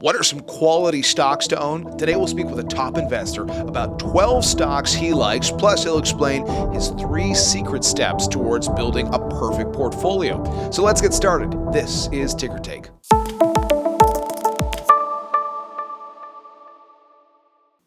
What are some quality stocks to own? Today we'll speak with a top investor about 12 stocks he likes, plus he'll explain his 3 secret steps towards building a perfect portfolio. So let's get started. This is Ticker Take.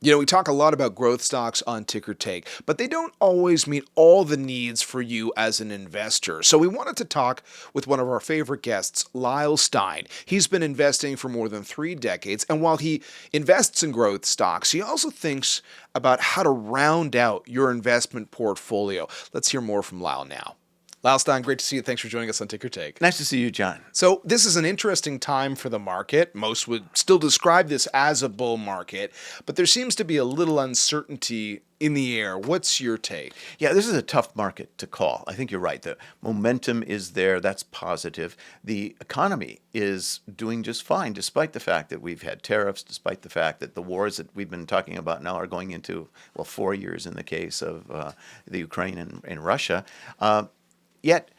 We talk a lot about growth stocks on Ticker Take, but they don't always meet all the needs for you as an investor. So we wanted to talk with one of our favorite guests, Lyle Stein. He's been investing for more than 3 decades, and while he invests in growth stocks, he also thinks about how to round out your investment portfolio. Let's hear more from Lyle now. Lyle Stein, great to see you. Thanks for joining us on Ticker Take. Nice to see you, John. So this is an interesting time for the market. Most would still describe this as a bull market, but there seems to be a little uncertainty in the air. What's your take? Yeah, this is a tough market to call. I think you're right. The momentum is there. That's positive. The economy is doing just fine, despite the fact that we've had tariffs, despite the fact that the wars that we've been talking about now are going into, 4 years in the case of the Ukraine and Russia. Yet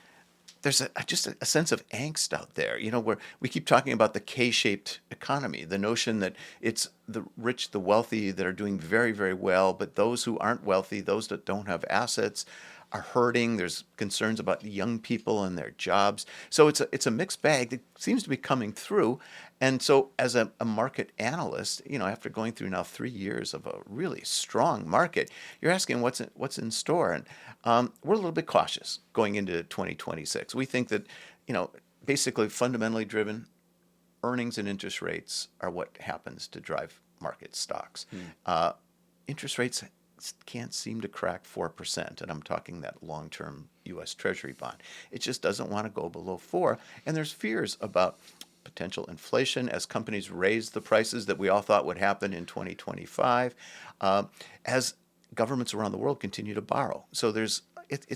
there's just a sense of angst out there, where we keep talking about the K-shaped economy, the notion that it's the rich, the wealthy that are doing very, very well, but those who aren't wealthy, those that don't have assets, are hurting. There's concerns about young people and their jobs. So it's a mixed bag that seems to be coming through. And so as a market analyst, after going through now 3 years of a really strong market, you're asking what's in store. And we're a little bit cautious going into 2026. We think that, basically fundamentally driven earnings and interest rates are what happens to drive market stocks. Interest rates can't seem to crack 4%, and I'm talking that long-term U.S. Treasury bond. It just doesn't want to go below 4, and there's fears about potential inflation as companies raise the prices that we all thought would happen in 2025, as governments around the world continue to borrow. So it's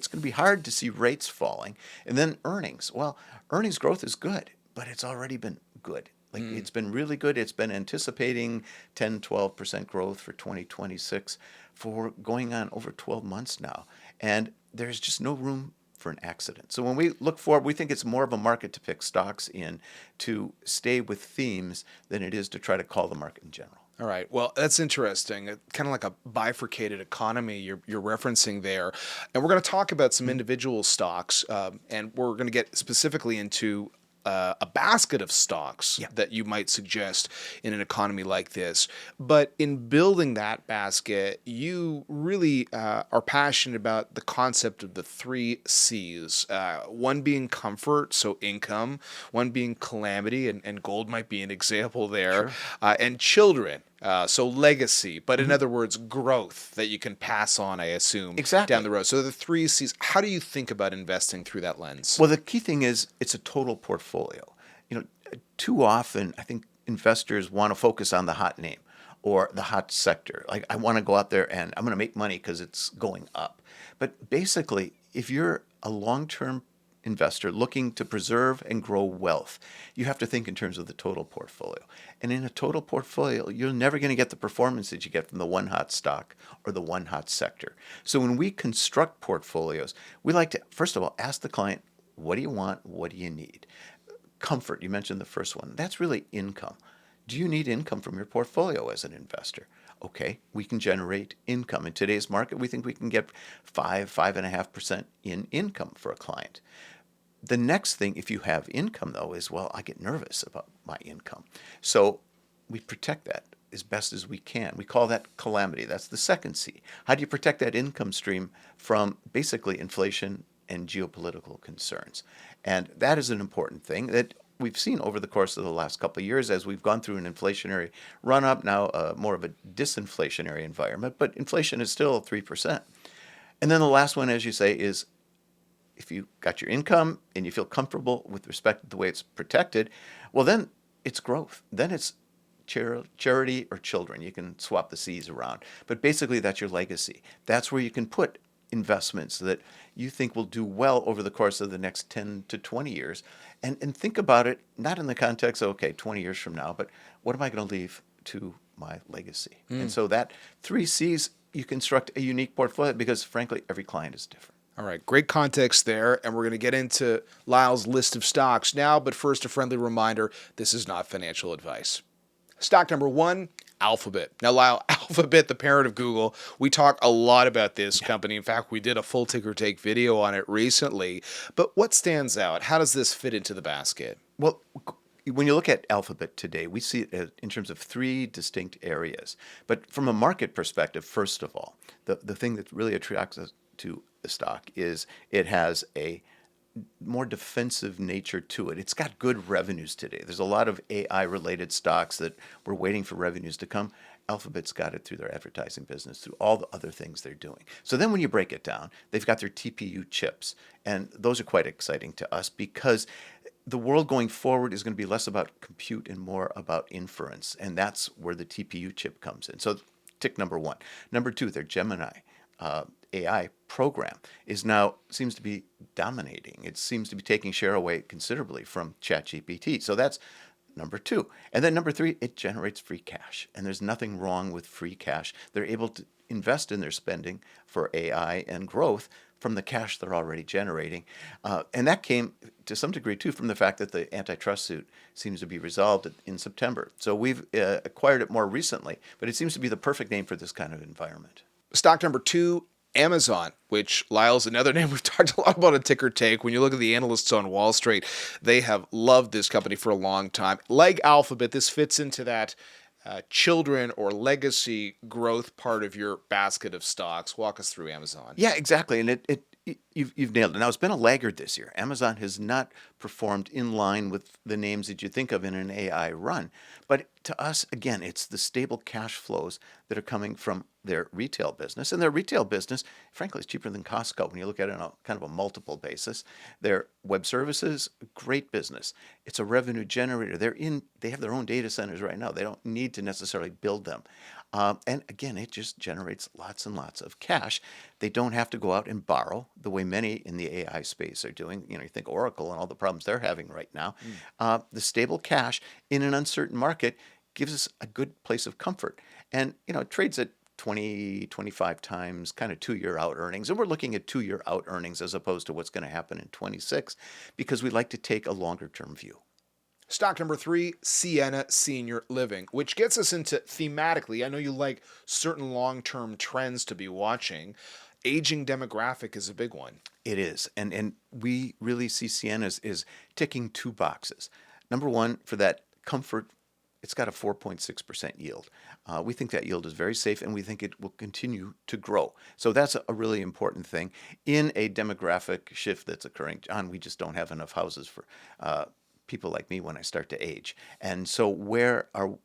going to be hard to see rates falling. And then earnings. Well, earnings growth is good, but it's already been good. It's been really good. It's been anticipating 10, 12% growth for 2026 for going on over 12 months now. And there's just no room for an accident. So when we look forward, we think it's more of a market to pick stocks in to stay with themes than it is to try to call the market in general. All right. Well, that's interesting. Kind of like a bifurcated economy you're referencing there. And we're going to talk about some individual stocks, and we're going to get specifically into a basket of stocks that you might suggest in an economy like this. But in building that basket, you really are passionate about the concept of the 3 C's. One being comfort, so income. One being calamity, and gold might be an example there. Sure. And children. So legacy, but in other words, growth that you can pass on, I assume, down the road. So the 3 C's, how do you think about investing through that lens? Well, the key thing is it's a total portfolio. Too often, I think investors want to focus on the hot name or the hot sector. Like, I want to go out there and I'm going to make money because it's going up. But basically, if you're a long-term investor looking to preserve and grow wealth, you have to think in terms of the total portfolio. And in a total portfolio, you're never going to get the performance that you get from the one hot stock or the one hot sector. So when we construct portfolios, we like to, first of all, ask the client, what do you want? What do you need? Comfort, you mentioned the first one. That's really income. Do you need income from your portfolio as an investor? Okay, we can generate income. In today's market, we think we can get 5.5% in income for a client. The next thing, if you have income, though, is, I get nervous about my income. So we protect that as best as we can. We call that calamity. That's the second C. How do you protect that income stream from basically inflation and geopolitical concerns? And that is an important thing that we've seen over the course of the last couple of years as we've gone through an inflationary run-up, now more of a disinflationary environment, but inflation is still 3%. And then the last one, as you say, is if you got your income and you feel comfortable with respect to the way it's protected, well, then it's growth. Then it's charity or children. You can swap the C's around. But basically, that's your legacy. That's where you can put investments that you think will do well over the course of the next 10 to 20 years. And think about it, not in the context of, 20 years from now, but what am I going to leave to my legacy? And so that 3 C's, you construct a unique portfolio because, frankly, every client is different. All right, great context there, and we're going to get into Lyle's list of stocks now, but first, a friendly reminder, this is not financial advice. Stock number one, Alphabet. Now, Lyle, Alphabet, the parent of Google, we talk a lot about this company. In fact, we did a full ticker take video on it recently. But what stands out? How does this fit into the basket? Well, when you look at Alphabet today, we see it in terms of three distinct areas. But from a market perspective, first of all, the thing that really attracts us to the stock is it has a more defensive nature to it. It's got good revenues today. There's a lot of AI related stocks that we're waiting for revenues to come. Alphabet's got it through their advertising business, through all the other things they're doing. So then when you break it down, they've got their TPU chips. And those are quite exciting to us because the world going forward is going to be less about compute and more about inference. And that's where the TPU chip comes in. So tick number one. Number two, their Gemini AI program is now seems to be dominating. It seems to be taking share away considerably from ChatGPT. So that's number two. And then number three, it generates free cash. And there's nothing wrong with free cash. They're able to invest in their spending for AI and growth from the cash they're already generating. And that came to some degree, too, from the fact that the antitrust suit seems to be resolved in September. So we've acquired it more recently, but it seems to be the perfect name for this kind of environment. Stock number two, Amazon, which, Lyle's another name we've talked a lot about a ticker take. When you look at the analysts on Wall Street, they have loved this company for a long time. Like Alphabet, this fits into that children or legacy growth part of your basket of stocks. Walk us through Amazon. Yeah, exactly. And you've nailed it. Now, it's been a laggard this year. Amazon has not performed in line with the names that you think of in an AI run. But to us, again, it's the stable cash flows that are coming from their retail business. And their retail business, frankly, is cheaper than Costco when you look at it on a kind of a multiple basis. Their web services, great business. It's a revenue generator. They have their own data centers right now. They don't need to necessarily build them. And again, it just generates lots and lots of cash. They don't have to go out and borrow the way many in the AI space are doing. You think Oracle and all the problems they're having right now. The stable cash in an uncertain market gives us a good place of comfort. And, it trades at 20, 25 times kind of 2-year out earnings. And we're looking at 2-year out earnings as opposed to what's going to happen in 26 because we like to take a longer term view. Stock number three, Sienna Senior Living, which gets us into thematically. I know you like certain long-term trends to be watching. Aging demographic is a big one. It is. And we really see Sienna is ticking two boxes. Number one, for that comfort, it's got a 4.6% yield. We think that yield is very safe, and we think it will continue to grow. So that's a really important thing. In a demographic shift that's occurring, John, we just don't have enough houses for people like me when I start to age. And so where are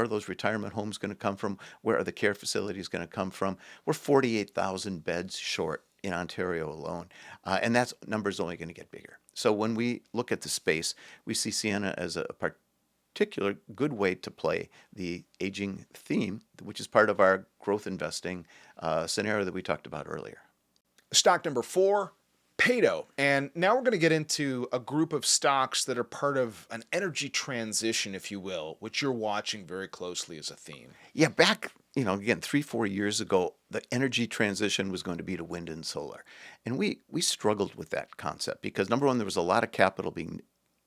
those retirement homes going to come from? Where are the care facilities going to come from? We're 48,000 beds short in Ontario alone. And that number is only going to get bigger. So when we look at the space, we see Sienna as a particular good way to play the aging theme, which is part of our growth investing scenario that we talked about earlier. Stock number four, Peyto. And now we're going to get into a group of stocks that are part of an energy transition, if you will, which you're watching very closely as a theme. Yeah, back, again, 3-4 years ago, the energy transition was going to be to wind and solar. And we struggled with that concept because, number one, there was a lot of capital being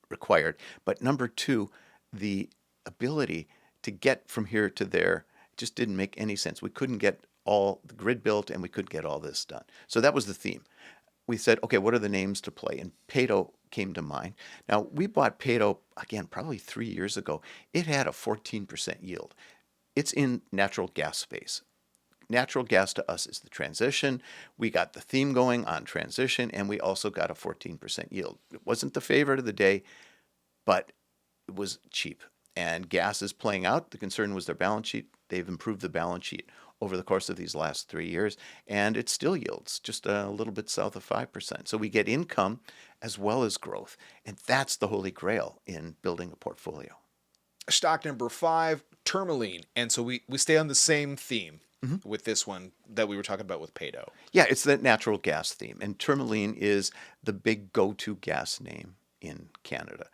required. But number two, the ability to get from here to there just didn't make any sense. We couldn't get all the grid built and we couldn't get all this done. So that was the theme. We said, okay, what are the names to play? And Peyto came to mind. Now, we bought Peyto, again, probably 3 years ago. It had a 14% yield. It's in natural gas space. Natural gas to us is the transition. We got the theme going on transition, and we also got a 14% yield. It wasn't the favorite of the day, but it was cheap. And gas is playing out. The concern was their balance sheet. They've improved the balance sheet over the course of these last 3 years, and it still yields just a little bit south of 5%. So we get income as well as growth, and that's the holy grail in building a portfolio. Stock number five, Tourmaline. And so we stay on the same theme with this one that we were talking about with Peyto. Yeah, it's the natural gas theme, and Tourmaline is the big go-to gas name in Canada.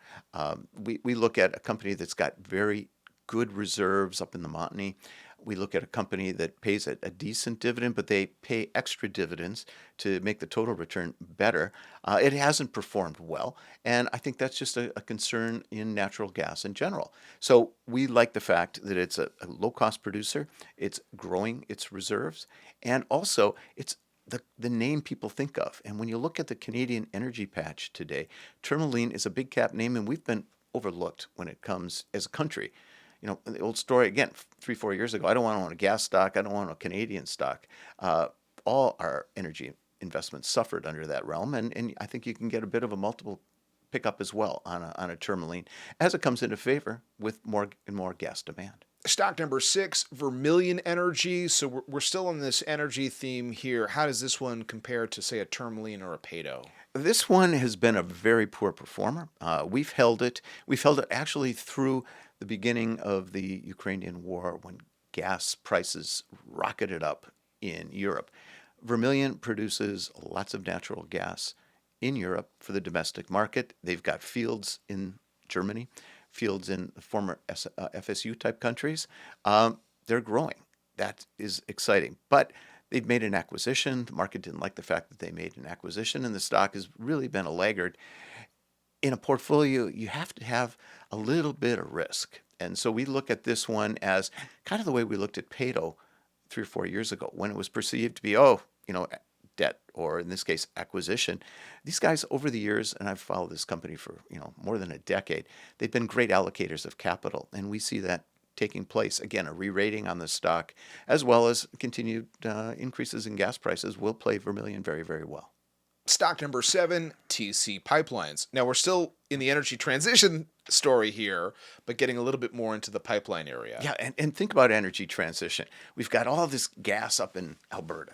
We look at a company that's got very good reserves up in the Montney. We look at a company that pays a decent dividend, but they pay extra dividends to make the total return better. It hasn't performed well, and I think that's just a concern in natural gas in general. So we like the fact that it's a low-cost producer, it's growing its reserves, and also it's the name people think of. And when you look at the Canadian energy patch today, Tourmaline is a big cap name, and we've been overlooked when it comes as a country. The old story again, 3, 4 years ago, I don't want to own a gas stock, I don't want a Canadian stock. All our energy investments suffered under that realm, and I think you can get a bit of a multiple pickup as well on a Tourmaline as it comes into favor with more and more gas demand. Stock number 6, Vermilion Energy. So we're still on this energy theme here. How does this one compare to, say, a Tourmaline or a Peyto? This one has been a very poor performer. We've held it. We've held it actually through the beginning of the Ukrainian war when gas prices rocketed up in Europe. Vermilion produces lots of natural gas in Europe for the domestic market. They've got fields in Germany, fields in the former FSU type countries. They're growing. That is exciting. But they've made an acquisition. The market didn't like the fact that they made an acquisition, and the stock has really been a laggard. In a portfolio, you have to have a little bit of risk. And so we look at this one as kind of the way we looked at Peyto 3 or 4 years ago when it was perceived to be, debt, or in this case, acquisition. These guys over the years, and I've followed this company for, more than a decade, they've been great allocators of capital. And we see that taking place. Again, a re-rating on the stock, as well as continued increases in gas prices will play Vermilion very, very well. Stock number 7, TC Pipelines. Now, we're still in the energy transition story here, but getting a little bit more into the pipeline area. Yeah, and think about energy transition. We've got all this gas up in Alberta,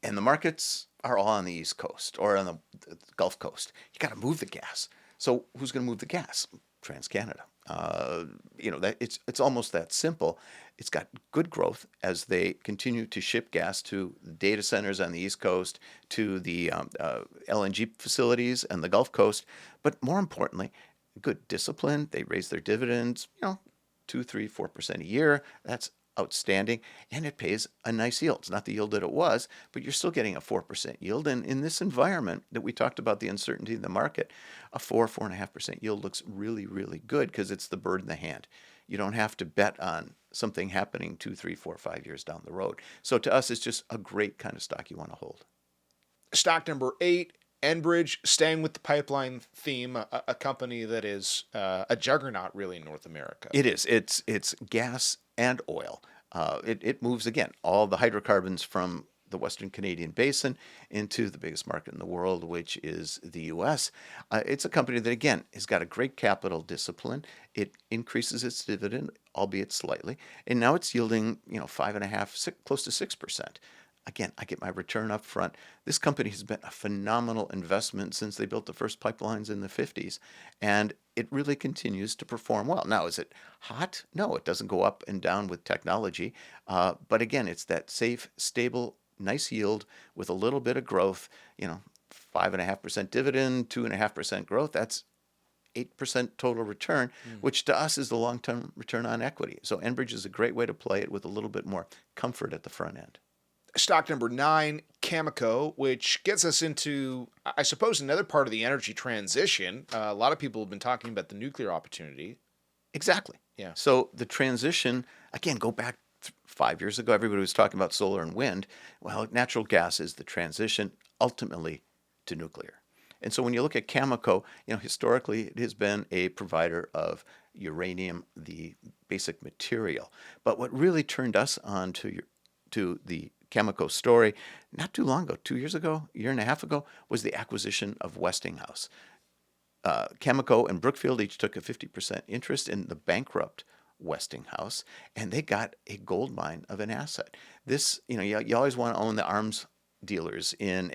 and the markets are all on the East Coast or on the Gulf Coast. You got to move the gas. So who's going to move the gas? TransCanada. That it's almost that simple. It's got good growth as they continue to ship gas to the data centers on the East Coast, to the LNG facilities and the Gulf Coast. But more importantly, good discipline. They raise their dividends, 2, 3, 4% a year. That's outstanding, and it pays a nice yield. It's not the yield that it was, but you're still getting a 4% yield. And in this environment that we talked about, the uncertainty in the market, a 4.5% yield looks really, really good because it's the bird in the hand. You don't have to bet on something happening 2, 3, 4, 5 years down the road. So to us, it's just a great kind of stock you want to hold. Stock number 8, Enbridge, staying with the pipeline theme, a company that is a juggernaut really in North America. It is. It's gas and oil. It moves, again, all the hydrocarbons from the Western Canadian Basin into the biggest market in the world, which is the U.S. It's a company that, again, has got a great capital discipline. It increases its dividend, albeit slightly, and now it's yielding, 5.5, close to 6%. Again, I get my return up front. This company has been a phenomenal investment since they built the first pipelines in the 50s, and it really continues to perform well. Now, is it hot? No, it doesn't go up and down with technology. But again, it's that safe, stable, nice yield with a little bit of growth, 5.5% dividend, 2.5% growth. That's 8% total return, which to us is the long-term return on equity. So Enbridge is a great way to play it with a little bit more comfort at the front end. Stock number 9, Cameco, which gets us into, I suppose, another part of the energy transition. A lot of people have been talking about the nuclear opportunity. Exactly. Yeah. So the transition, again, go back 5 years ago, everybody was talking about solar and wind. Well, natural gas is the transition ultimately to nuclear. And so when you look at Cameco, historically it has been a provider of uranium, the basic material. But what really turned us on to the Cameco story not too long ago, 2 years ago, a year and a half ago, was the acquisition of Westinghouse. Cameco and Brookfield each took a 50% interest in the bankrupt Westinghouse, and they got a gold mine of an asset. This, you always want to own the arms dealers in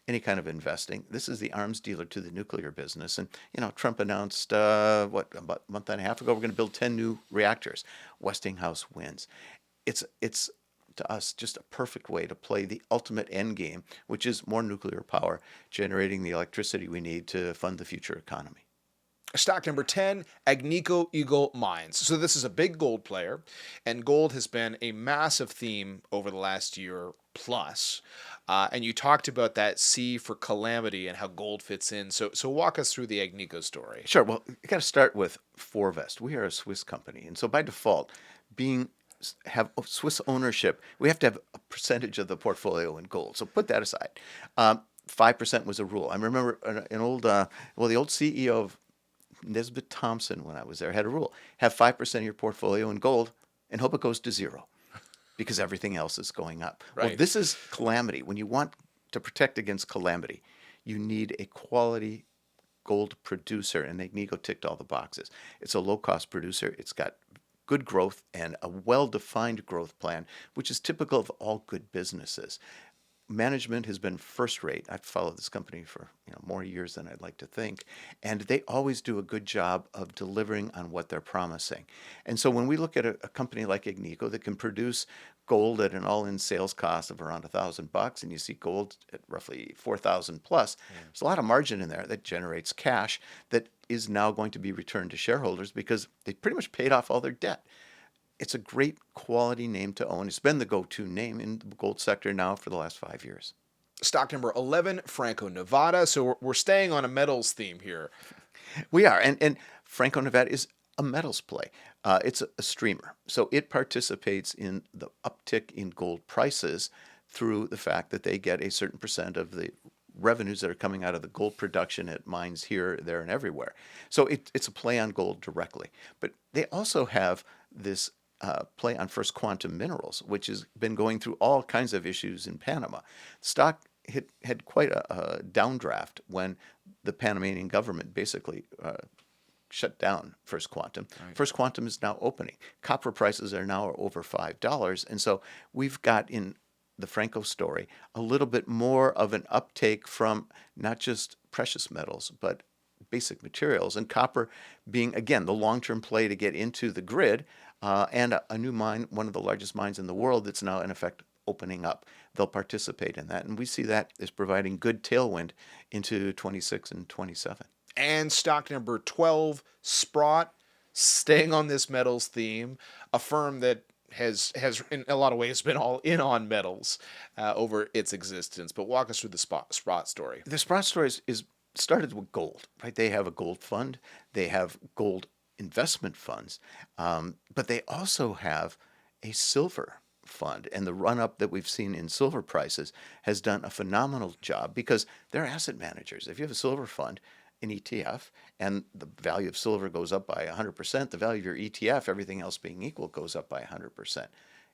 any kind of investing. This is the arms dealer to the nuclear business. And, Trump announced, about a month and a half ago, we're going to build 10 new reactors. Westinghouse wins. It's to us just a perfect way to play the ultimate end game, which is more nuclear power, generating the electricity we need to fund the future economy. Stock number 10, Agnico Eagle Mines. So this is a big gold player, and gold has been a massive theme over the last year plus. And you talked about that C for calamity and how gold fits in. So walk us through the Agnico story. Sure. Well, you got to start with Forvest. We are a Swiss company, and so by default, have Swiss ownership, we have to have a percentage of the portfolio in gold. So put that aside. 5% was a rule. I remember the old CEO of Nesbitt Thompson, when I was there, had a rule: have 5% of your portfolio in gold and hope it goes to zero, because everything else is going up. Right. Well, this is calamity. When you want to protect against calamity, you need a quality gold producer, and Agnico ticked all the boxes. It's a low-cost producer. It's got good growth and a well-defined growth plan, which is typical of all good businesses. Management has been first rate. I've followed this company for more years than I'd like to think, and they always do a good job of delivering on what they're promising. And so when we look at a company like Agnico that can produce gold at an all-in sales cost of around $1,000, and you see gold at roughly 4,000 plus, there's a lot of margin in there that generates cash that is now going to be returned to shareholders because they pretty much paid off all their debt. It's a great quality name to own. It's been the go-to name in the gold sector now for the last 5 years. Stock number 11, Franco-Nevada. So we're staying on a metals theme here. We are. And Franco-Nevada is a metals play. It's a streamer. So it participates in the uptick in gold prices through the fact that they get a certain percent of the revenues that are coming out of the gold production at mines here, there, and everywhere. So it's a play on gold directly. But they also have this play on First Quantum Minerals, which has been going through all kinds of issues in Panama. Stock had quite a downdraft when the Panamanian government basically shut down First Quantum. Right. First Quantum is now opening. Copper prices are now over $5. And so we've got in the Franco story a little bit more of an uptake from not just precious metals, but basic materials, and copper being, again, the long-term play to get into the grid, and a new mine, one of the largest mines in the world, that's now in effect opening up. They'll participate in that, and we see that as providing good tailwind into 26 and 27. And stock number 12, Sprott, staying on this metals theme, a firm that has in a lot of ways been all in on metals over its existence. But walk us through the Sprott story. The Sprott story is started with gold, right? They have a gold fund. They have gold investment funds, but they also have a silver fund. And the run-up that we've seen in silver prices has done a phenomenal job because they're asset managers. If you have a silver fund, an ETF, and the value of silver goes up by 100%, the value of your ETF, everything else being equal, goes up by 100%.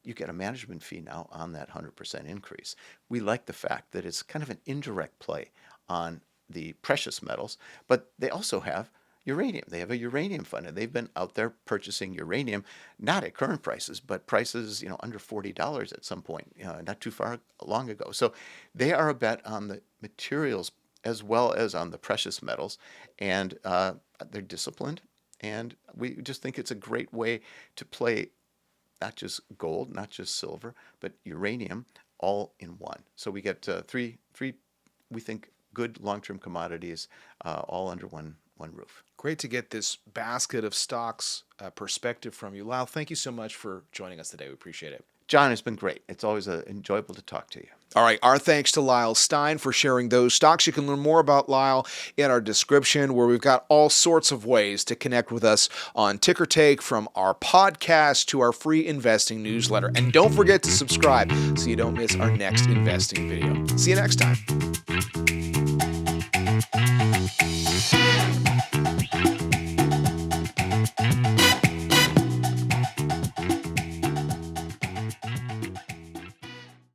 You get a management fee now on that 100% increase. We like the fact that it's kind of an indirect play on the precious metals, but they also have uranium. They have a uranium fund, and they've been out there purchasing uranium, not at current prices, but prices under $40 at some point, not too far long ago. So they are a bet on the materials as well as on the precious metals, and they're disciplined, and we just think it's a great way to play not just gold, not just silver, but uranium all in one. So we get three, we think, good long-term commodities all under one roof. Great to get this basket of stocks perspective from you. Lyle, thank you so much for joining us today. We appreciate it. John, it's been great. It's always enjoyable to talk to you. All right. Our thanks to Lyle Stein for sharing those stocks. You can learn more about Lyle in our description, where we've got all sorts of ways to connect with us on Ticker Take, from our podcast to our free investing newsletter. And don't forget to subscribe so you don't miss our next investing video. See you next time.